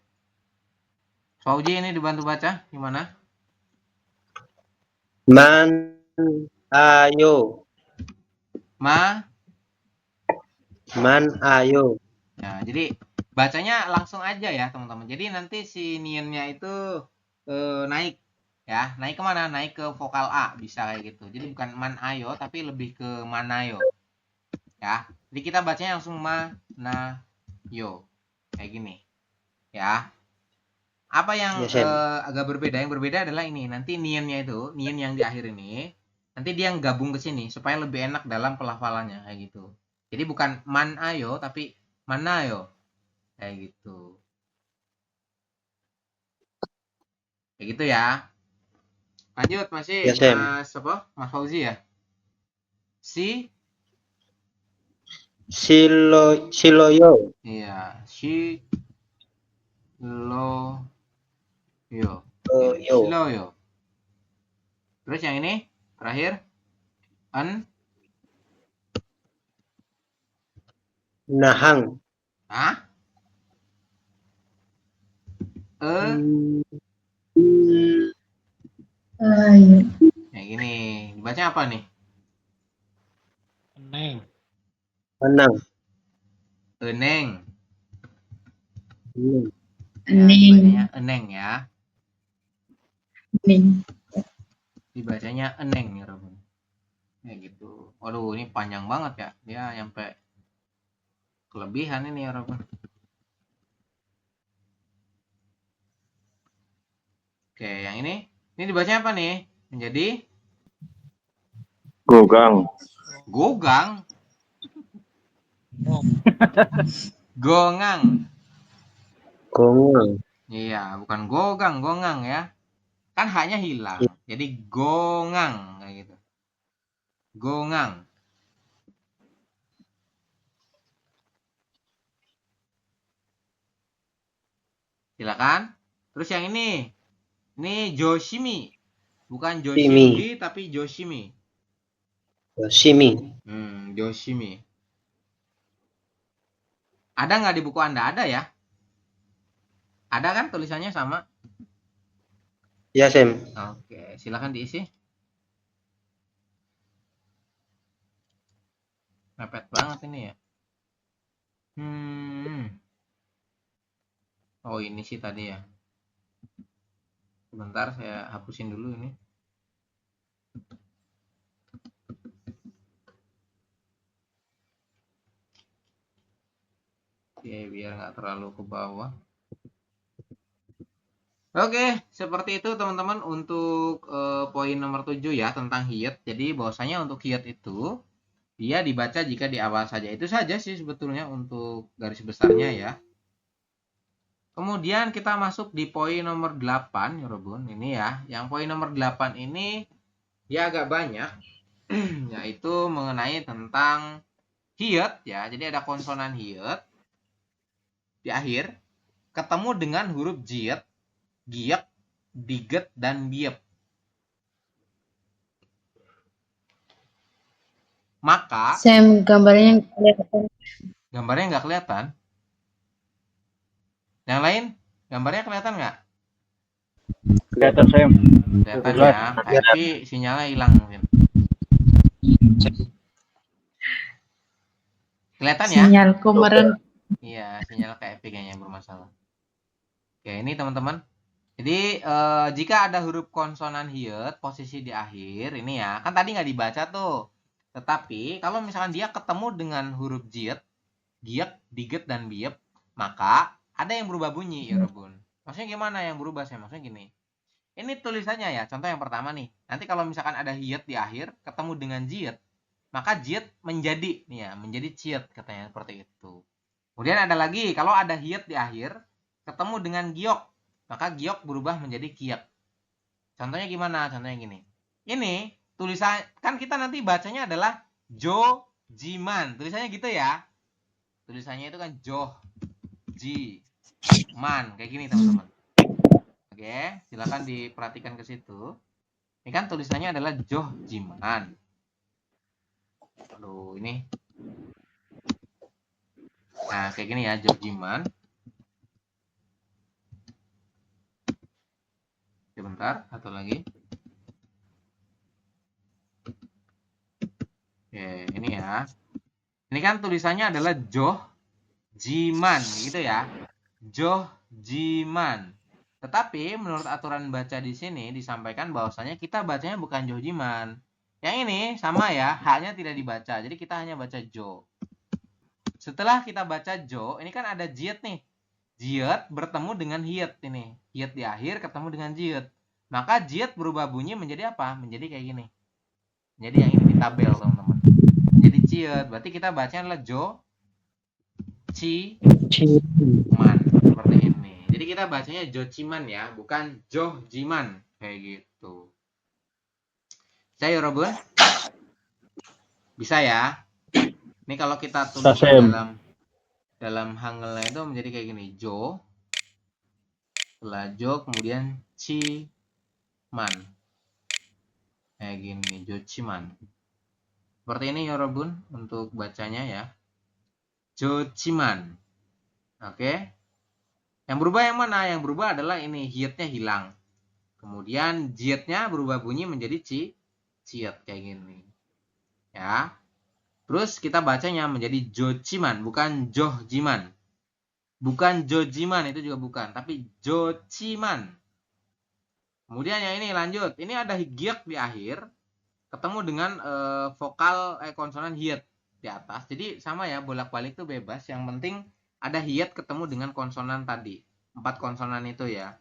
Fauzi ini dibantu baca, gimana? Man ayo. Ma. Man ayo. Nah, jadi bacanya langsung aja ya teman-teman. Jadi nanti si niennya itu naik ya. Naik kemana? Naik ke vokal A, bisa kayak gitu. Jadi bukan man ayo tapi lebih ke manayo. Ya. Jadi kita bacanya langsung ma na yo. Kayak gini. Ya. Apa yang Ya, Sam. agak berbeda? Yang berbeda adalah ini. Nanti niennya itu, nien yang di akhir ini, nanti dia gabung ke sini supaya lebih enak dalam pelafalannya kayak gitu. Jadi bukan man ayo tapi manayo. Kayak gitu. Kayak gitu ya. Lanjut masih Ya, Sam. Mas apa? Mas Fauzi ya. Siloyo. Iya, lo yo. Yo. Siloyo. Terus yang ini terakhir Nahang. Hah? Kayak gini. Dibaca apa nih? Neng. Menang. Eneng. Eneng. Dibacanya eneng ya. Eneng. Dibacanya eneng ya, Robun. Kayak gitu. Waduh, ini panjang banget ya. Dia nyampe kelebihan ini ya, Robun. Oke, yang ini dibacanya apa nih? Menjadi Gogang. gogang. Gongang. Gongang. Iya, bukan gogang, gongang ya. Kan haknya hilang. Jadi gongang kayak gitu. Gongang. Silakan. Terus yang ini Joshimi. Bukan Joshimi tapi Joshimi. Yoshimi. Joshimi. Ada nggak di buku Anda? Ada ya? Ada kan tulisannya sama? Ya, Sam. Oke, silakan diisi. Mepet banget ini ya. Oh, ini sih tadi ya. Sebentar saya hapusin dulu ini. Oke, biar nggak terlalu ke bawah. Oke, seperti itu teman-teman untuk poin nomor 7 ya tentang hiyat. Jadi bahwasanya untuk hiyat itu dia dibaca jika di awal saja. Itu saja sih sebetulnya untuk garis besarnya ya. Kemudian kita masuk di poin nomor 8 ya Robun. Ini ya, yang poin nomor 8 ini dia agak banyak yaitu mengenai tentang hiyat ya. Jadi ada konsonan hiyat di akhir ketemu dengan huruf jiat, giyak, diget, dan biep. Maka Sam, gambarnya kelihatan. Gambarnya nggak kelihatan. Yang lain gambarnya kelihatan nggak? Kelihatan, Sam. Kelihatan ya, tapi sinyalnya hilang mungkin. Kelihatan ya? Sinyalku merendah. Iya, sinyal kayak kayaknya yang bermasalah. Oke, ini teman-teman. Jadi jika ada huruf konsonan hiet posisi di akhir ini ya, kan tadi nggak dibaca tuh. Tetapi kalau misalkan dia ketemu dengan huruf jiet, giek, diget dan biep, maka ada yang berubah bunyi ya, Robun. Maksudnya gimana yang berubah? Saya maksudnya gini. Ini tulisannya ya, contoh yang pertama nih. Nanti kalau misalkan ada hiet di akhir ketemu dengan jiet, maka jiet menjadi nih ya, menjadi ciet katanya seperti itu. Kemudian ada lagi, kalau ada hiet di akhir ketemu dengan giok, maka giok berubah menjadi kiek. Contohnya gimana? Contohnya gini. Ini tulisan kan kita nanti bacanya adalah jo jiman. Tulisannya gitu ya. Tulisannya itu kan joh ji man kayak gini teman-teman. Oke, silakan diperhatikan ke situ. Ini kan tulisannya adalah joh jiman. Aduh, ini. Nah, kayak gini ya, joh jiman. Sebentar, satu lagi. Oke, ini ya. Ini kan tulisannya adalah joh jiman, gitu ya. Joh jiman. Tetapi menurut aturan baca di sini disampaikan bahwasanya kita bacanya bukan joh jiman. Yang ini sama ya, haknya tidak dibaca. Jadi kita hanya baca jo. Setelah kita baca jo, ini kan ada jiet nih. Jiet bertemu dengan hiet ini. Hiet di akhir ketemu dengan jiet. Maka jiet berubah bunyi menjadi apa? Menjadi kayak gini. Jadi yang ini di tabel teman-teman. Jadi jiet. Berarti kita bacanya adalah jo man. Seperti ini. Jadi kita bacanya jo ciman ya. Bukan joh jiman. Kayak gitu. Bisa ya Robun? Bisa ya? Ini kalau kita tulis dalam Hangulnya itu menjadi kayak gini. Jo. Setelah jo kemudian ci man. Kayak gini. Jo ciman. Seperti ini ya Robun untuk bacanya ya. Jo ciman. Oke. Yang berubah yang mana? Yang berubah adalah ini. Hietnya hilang. Kemudian jietnya berubah bunyi menjadi ciet. Kayak gini. Ya. Terus kita bacanya menjadi jociman, bukan johjiman. Bukan jojiman, itu juga bukan. Tapi jociman. Kemudian yang ini lanjut. Ini ada giek di akhir. Ketemu dengan vokal konsonan hiet di atas. Jadi sama ya, bolak-balik itu bebas. Yang penting ada hiet ketemu dengan konsonan tadi. 4 konsonan itu ya.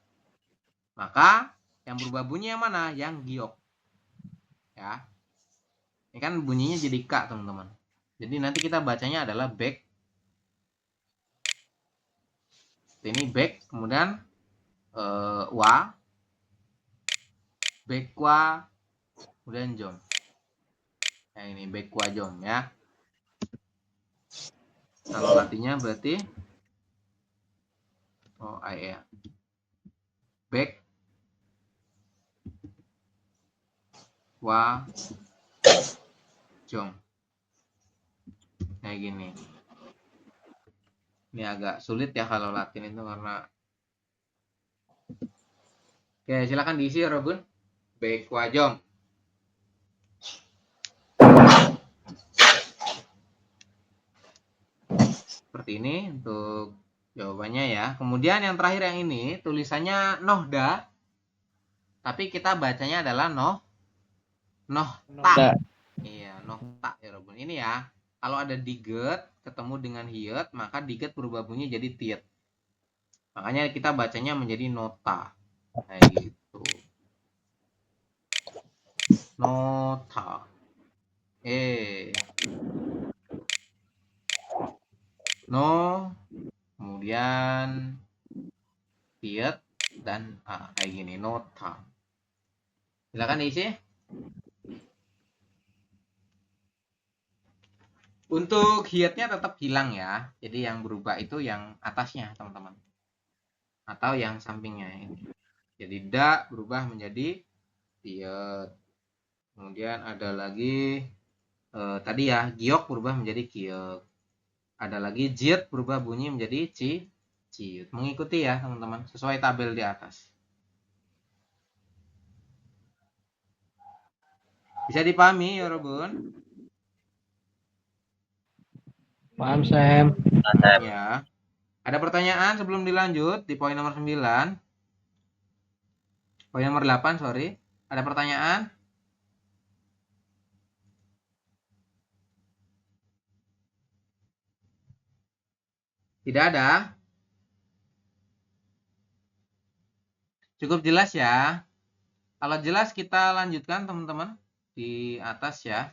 Maka yang berubah bunyi yang mana? Yang giok. Ya. Ini kan bunyinya jadi K, teman-teman. Jadi nanti kita bacanya adalah back. Ini back, kemudian wa. Back wa, kemudian jom. Nah ini back wa jom ya. Kalau latihnya berarti ya. Back wa jom. Kayak gini. Ini agak sulit ya kalau Latin itu karena. Oke, silakan diisi ya Robun. Baik wajom. Seperti ini untuk jawabannya ya. Kemudian yang terakhir yang ini tulisannya nohda. Tapi kita bacanya adalah nohta. Iya, nohta ya Robun. Ini ya. Kalau ada diget ketemu dengan hiet, maka diget berubah bunyi jadi tiet. Makanya kita bacanya menjadi nota. Kayak gitu. Nota. No. Kemudian tiet dan a. Kayak gini, nota. Silakan diisi. Untuk hietnya tetap hilang ya. Jadi yang berubah itu yang atasnya, teman-teman. Atau yang sampingnya ini. Jadi da berubah menjadi tiet. Kemudian ada lagi tadi ya, giok berubah menjadi kiek. Ada lagi jiet berubah bunyi menjadi ciut. Mengikuti ya, teman-teman, sesuai tabel di atas. Bisa dipahami ya Robun? Paham, Sam. Ya. Ada pertanyaan sebelum dilanjut di poin nomor 9? Poin nomor 8, sorry. Ada pertanyaan? Tidak ada? Cukup jelas ya? Kalau jelas kita lanjutkan teman-teman di atas ya.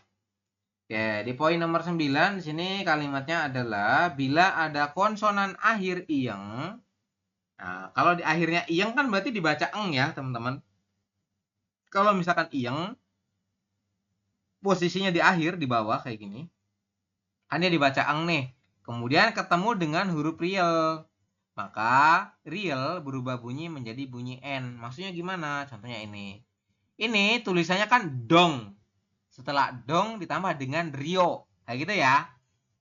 Oke, di poin nomor 9 di sini kalimatnya adalah bila ada konsonan akhir iyeng. Nah, kalau di akhirnya iyeng kan berarti dibaca eng ya, teman-teman. Kalau misalkan iyeng posisinya di akhir di bawah kayak gini. Kan dia dibaca eng nih. Kemudian ketemu dengan huruf real. Maka real berubah bunyi menjadi bunyi n. Maksudnya gimana? Contohnya ini. Ini tulisannya kan dong. Setelah dong ditambah dengan rio. Kayak gitu ya.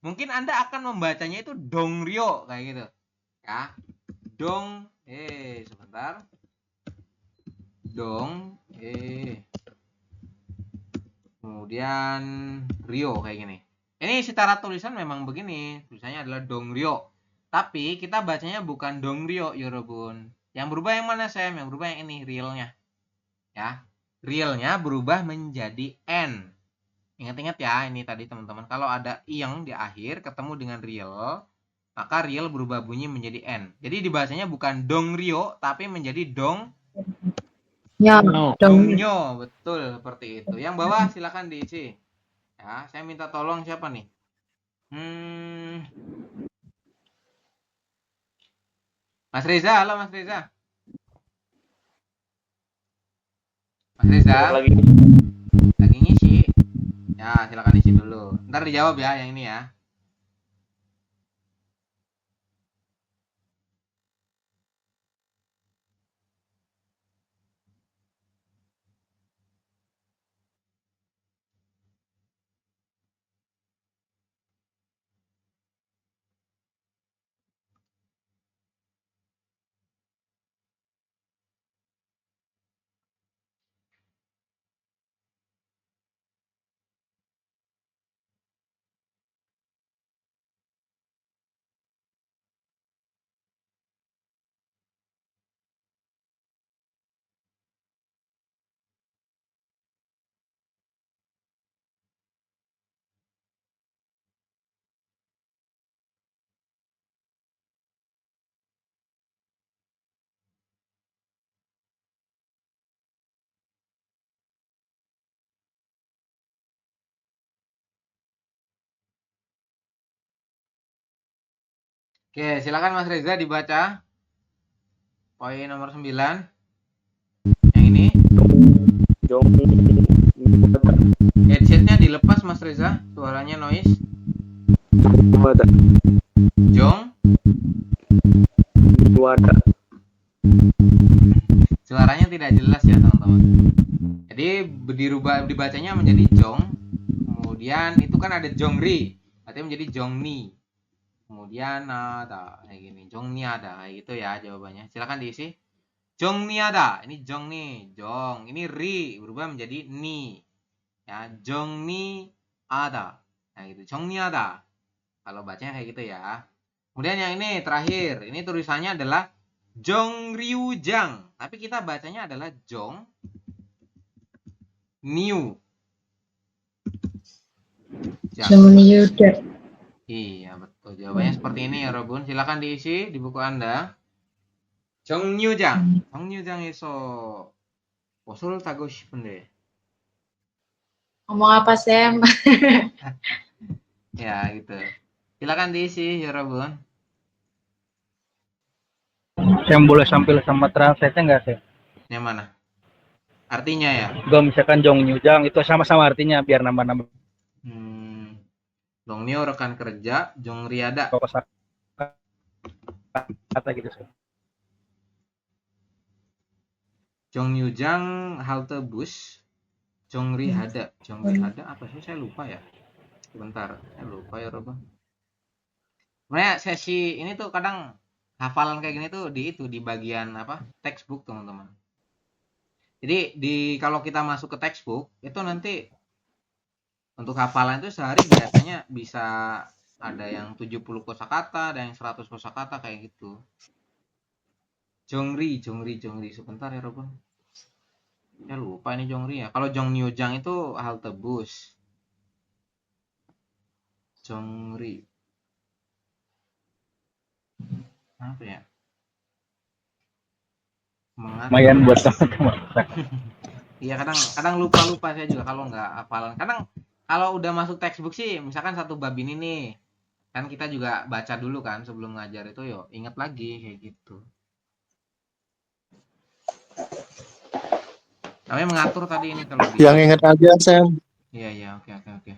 Mungkin Anda akan membacanya itu dong rio. Kayak gitu. Ya. Dong. Sebentar. Dong. Kemudian rio kayak gini. Ini secara tulisan memang begini. Tulisannya adalah dong rio. Tapi kita bacanya bukan dong rio, Yorobun. Yang berubah yang mana, Sam? Yang berubah yang ini, realnya. Ya. Realnya berubah menjadi n. Ingat-ingat ya, ini tadi teman-teman. Kalau ada iyeng di akhir ketemu dengan real, maka real berubah bunyi menjadi n. Jadi dibacanya bukan dong rio, tapi menjadi dong Ya, No. dong. dongnyo. Betul, seperti itu. Yang bawah silakan diisi. Ya, saya minta tolong siapa nih? Mas Reza, halo Mas Reza. Mas Reza, lagi lagi ngisi. Ya, silakan isi dulu. Ntar dijawab ya yang ini ya. Oke, silakan Mas Reza dibaca. Poin nomor 9. Yang ini. dong Headsetnya dilepas Mas Reza, suaranya noise. ada Jong, ada suaranya tidak jelas ya teman-teman. Jadi dibacanya menjadi jong. Kemudian itu kan ada jongri, artinya menjadi jongni. Kemudian ada kayak gini, jongni ada kayak gitu ya jawabannya. Silakan diisi. Jongni ada, ini jong nih, jong. Ini ri berubah menjadi ni. Ya, jongni ada. Nah gitu, jongni ada. Kalau bacanya kayak gitu ya. Kemudian yang ini terakhir, ini tulisannya adalah Jongryujang, tapi kita bacanya adalah Jong Niu. Yuda. Iya betul, jawabannya seperti ini ya Robun. Silakan diisi di buku Anda. Jongryujang, Jongryujang에서 옷을 타고 싶은데. Ngomong apa, Sam? Ya gitu. Silakan diisi ya Robun. Saya boleh sambil sama translate nggak sih? Yang mana? Artinya ya. Gue misalkan Jong Nyujang itu sama-sama artinya biar nambah-nambah Dongnyo rekan kerja, Jongriada. kata gitu sih. Jongyujang halte bus. Jongrihada. Jongrihada apa sih? Saya lupa ya. Sebentar, saya lupa ya Robo. Sebenarnya sesi ini tuh kadang hafalan kayak gini tuh di bagian apa? Textbook teman-teman. Jadi kalau kita masuk ke textbook itu nanti Untuk hafalan itu sehari biasanya bisa ada yang 70 kosakata, ada yang 100 kosakata kayak gitu. Jongri. Sebentar ya, Robon. Ya lupa ini Jongri ya. Kalau Jongnyujang itu halte bus. Jongri. Apa ya? Lumayan buat teman-teman. Iya, kadang lupa saya juga kalau nggak hafalan. Kadang kalau udah masuk textbook sih, misalkan satu bab ini nih, kan kita juga baca dulu kan sebelum ngajar itu, yo ingat lagi kayak gitu. Namanya mengatur tadi ini kalau Yang inget aja, Sam. Iya, oke.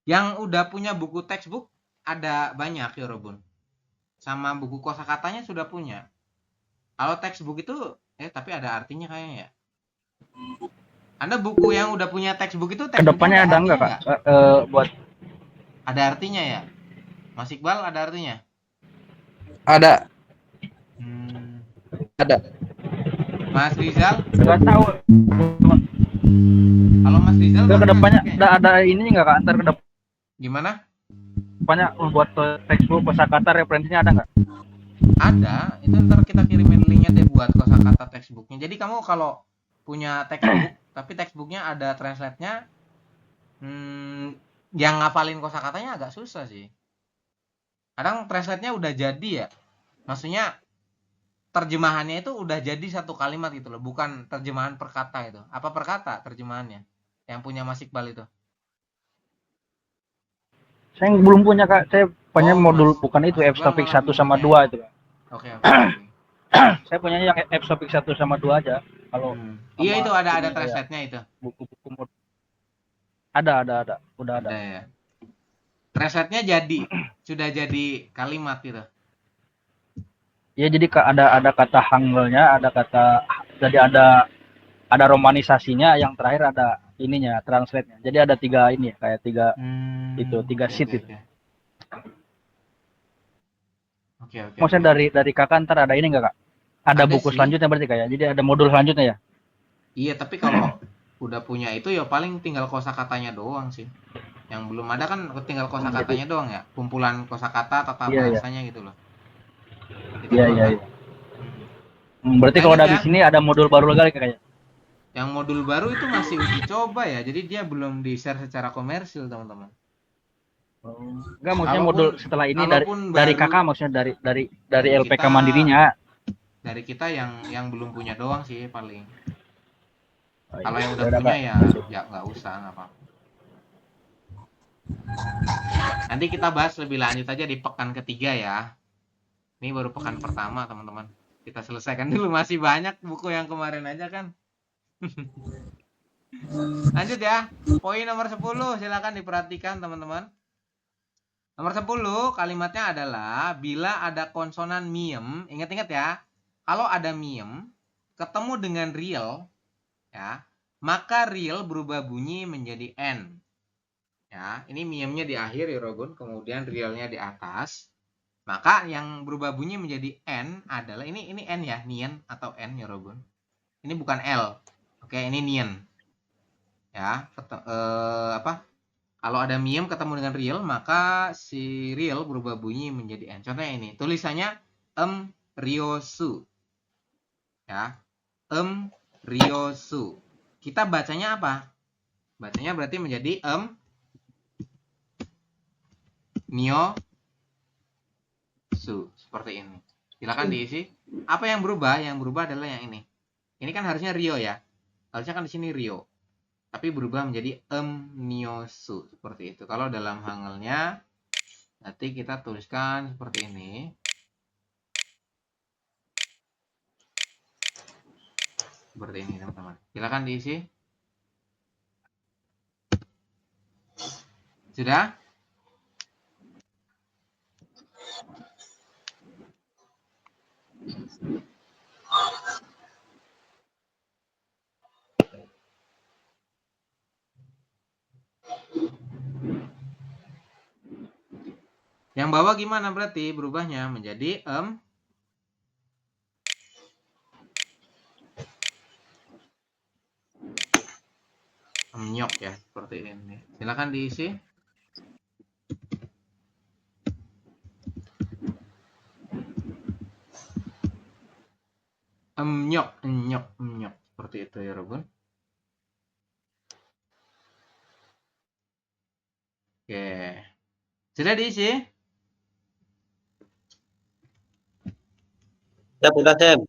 Yang udah punya buku textbook ada banyak ya, Robun. Sama buku kosakatanya sudah punya. Kalau textbook itu tapi ada artinya kayaknya ya. Anda buku yang udah punya textbook itu Kedepannya ada enggak, Kak? Buat ada artinya ya? Mas Iqbal ada artinya? Ada. Ada. Mas Rizal? nggak tahu. Kalau Mas Rizal Ke depannya kayaknya. ada ini enggak, Kak? Antar ke Gimana? depannya buat textbook kosakata referensinya ada enggak? Ada, itu ntar kita kirimin linknya deh buat kosakata textbooknya. Jadi kamu kalau punya textbook, tapi textbooknya ada translate-nya, yang ngapalin kosakatanya agak susah sih. Kadang translate-nya udah jadi ya, maksudnya terjemahannya itu udah jadi satu kalimat gitu loh, bukan terjemahan per kata itu. Apa per kata terjemahannya? Yang punya Mas Iqbal itu? Saya belum punya, Kak. Saya punya modul Mas, bukan itu Mas F Iqbal topik malah 1 belum sama punya 2 ya? itu, Kak. Oke. Saya punya yang F topik 1 sama 2 aja. Kalau Iya itu ada ini translate-nya itu. buku-buku ada. Udah ada. Ada ya. Translate-nya jadi, sudah jadi kalimat gitu. Ya jadi ada kata Hangulnya, ada kata, jadi ada romanisasinya, yang terakhir ada ininya translate-nya. Jadi ada 3 ini ya, kayak 3 itu 3 sheet itu. Oke. Maksudnya dari Kakak ntar ada ini enggak, Kak? Ada buku sih. selanjutnya berarti, kayak. Jadi ada modul selanjutnya ya? Iya, tapi kalau udah punya itu ya paling tinggal kosakatanya doang sih. Yang belum ada kan tinggal kosakatanya doang ya. Kumpulan kosakata tata bahasanya gitu loh. Itu doang kan? Berarti kalau Lanjut dari ya. sini ada modul baru lagi kayaknya. Yang modul baru itu masih uji coba ya. Jadi dia belum di-share secara komersil, teman-teman. Enggak, maksudnya modul setelah ini dari baru, Kakak, maksudnya dari LPK kita, mandirinya. Dari kita yang belum punya doang sih paling. Oh, kalau iya. yang udah punya ya nggak usah, nggak apa-apa. Nanti kita bahas lebih lanjut aja di pekan ketiga ya. Ini baru pekan pertama, teman-teman. Kita selesaikan dulu, masih banyak buku yang kemarin aja kan. Lanjut ya. Poin nomor 10, silakan diperhatikan teman-teman. Nomor 10 kalimatnya adalah bila ada konsonan miem, ingat-ingat ya. Kalau ada miem ketemu dengan real ya, maka real berubah bunyi menjadi n. Ya, ini miemnya di akhir ya, Rogun, kemudian realnya di atas. Maka yang berubah bunyi menjadi n adalah ini n ya, nien atau n ya, Rogun. Ini bukan l. Oke, ini nien. Ya, kalau ada miem ketemu dengan real, maka si real berubah bunyi menjadi n. Contohnya ini, tulisannya ryosu. Ya, ryosu. Kita bacanya apa? Bacanya berarti menjadi nyosu, seperti ini. Silakan diisi. Apa yang berubah? Yang berubah adalah yang ini. Ini kan harusnya Rio ya. Harusnya kan di sini Rio. Tapi berubah menjadi nyosu, seperti itu. Kalau dalam Hangulnya nanti kita tuliskan seperti ini. Seperti ini, teman-teman. Silakan diisi. Sudah? Yang bawah gimana berarti berubahnya menjadi Emnyok ya, seperti ini. Silakan diisi. Emnyok, emnyok, emnyok. Seperti itu ya, Robun. Oke. Sudah diisi? Udah, Sam.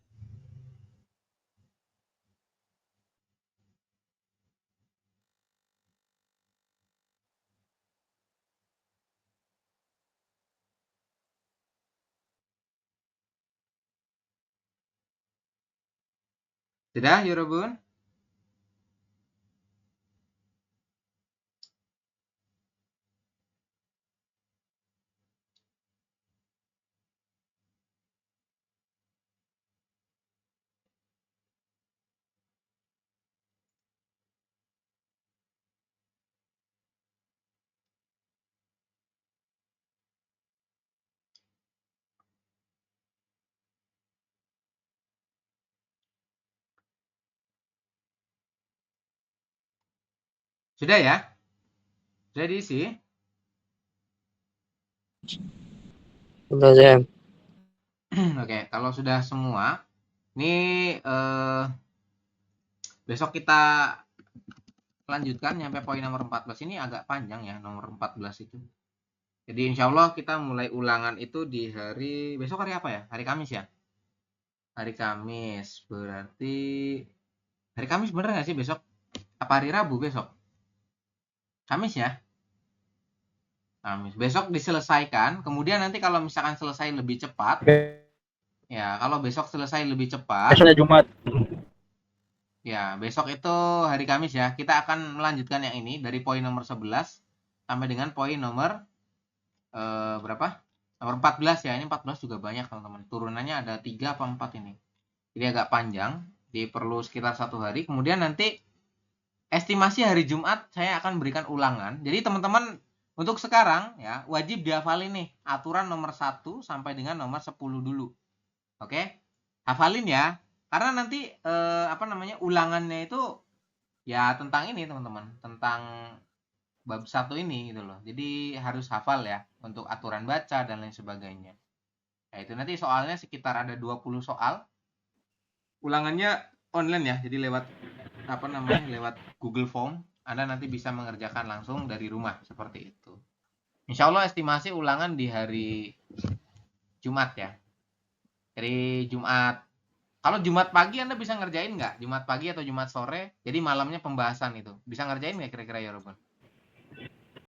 Sudah, ya, Robun? Sudah ya? Sudah diisi? Udah, Sam. Oke, kalau sudah semua, ini besok kita lanjutkan nyampe poin nomor 14. Ini agak panjang ya, nomor 14 itu. Jadi insya Allah kita mulai ulangan itu di hari, besok hari apa ya? Hari Kamis ya? Hari Kamis, berarti hari Kamis bener nggak sih besok? Apa hari Rabu besok? Kamis ya? Kamis. Besok diselesaikan, kemudian nanti kalau misalkan selesai lebih cepat, ya kalau besok selesai lebih cepat, Besoknya Jumat. ya besok itu hari Kamis ya, kita akan melanjutkan yang ini dari poin nomor 11 sampai dengan poin nomor berapa? Nomor 14 ya, ini 14 juga banyak teman-teman. Turunannya ada 3 apa 4 ini. Jadi agak panjang, jadi perlu sekitar 1 hari. Kemudian nanti estimasi hari Jumat saya akan berikan ulangan. Jadi teman-teman untuk sekarang ya wajib dihafalin nih aturan nomor 1 sampai dengan nomor 10 dulu. Oke? Hafalin ya. Karena nanti ulangannya itu ya tentang ini teman-teman, tentang bab 1 ini gitu loh. Jadi harus hafal ya untuk aturan baca dan lain sebagainya. Nah, itu nanti soalnya sekitar ada 20 soal. Ulangannya online ya. Jadi lewat lewat Google Form. Anda nanti bisa mengerjakan langsung dari rumah seperti itu. Insya Allah estimasi ulangan di hari Jumat ya. Jadi Jumat. Kalau Jumat pagi Anda bisa ngerjain nggak? Jumat pagi atau Jumat sore. Jadi malamnya pembahasan itu. Bisa ngerjain nggak kira-kira ya Robin?